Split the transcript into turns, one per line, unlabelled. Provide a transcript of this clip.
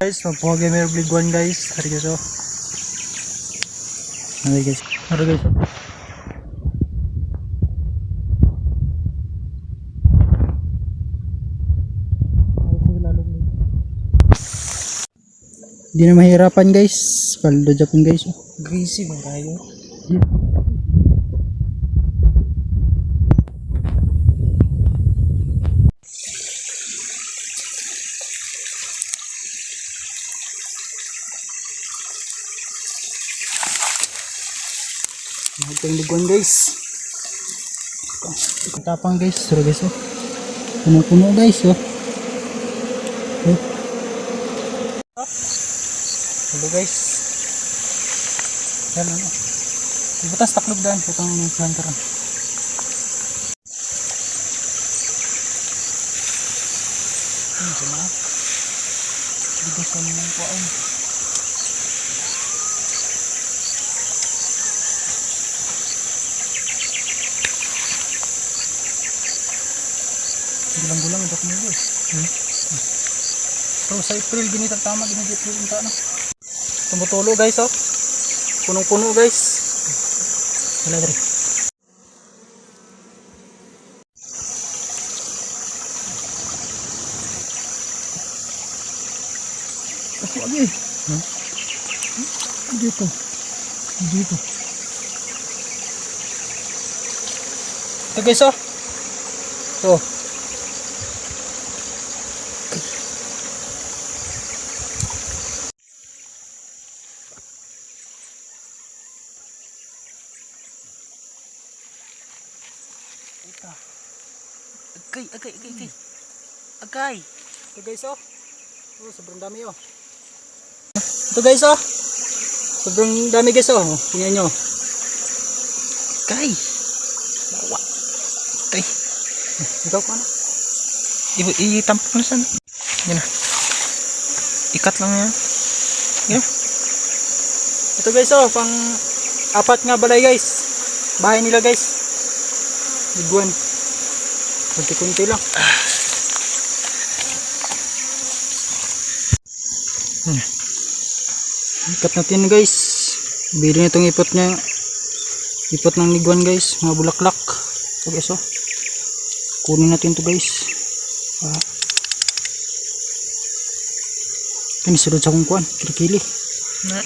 Guys, magpo-gamer vlog 1 guys. Hari guys oh. Hari guys. Hari guys oh. Hindi na mahirapan guys. Paldo Japon guys oh.
Greasy ba tayo?
Magpang liguan guys. Tapang guys. Sura guys oh. Puno-puno guys oh. Hello guys. Yan ano. Ibutas taklog daan. Itong planter. Sama. Dito sa mga kuan. Gulang-gulang ito kung guys. So sa April ginita tama ginigit yung ano. Tumutulo guys oh. Punong-puno guys. Wala diri. Ako lagi. Dito. Dito. Ito guys oh. Ito.
Agay. Agay.
Ito guys oh. Oh, sobrang dami oh. Ito guys oh. Sobrang dami guys oh. Tingnan nyo.
Agay. Bawa. Agay.
Ikaw pa na.
Itampak na saan. Yan na. Ikat lang yan. Yan.
Ito guys oh. Pang 4 nga balay guys. Bahay nila guys. Liguan. Kunti-kunti lang. Ikat natin guys. Bili na itong ipot niya. Ipot ng liguan guys. Mga bulaklak. So guys oh. Kunin natin to guys. Ini sudah sa kungkuan. Kili-kili.
Na.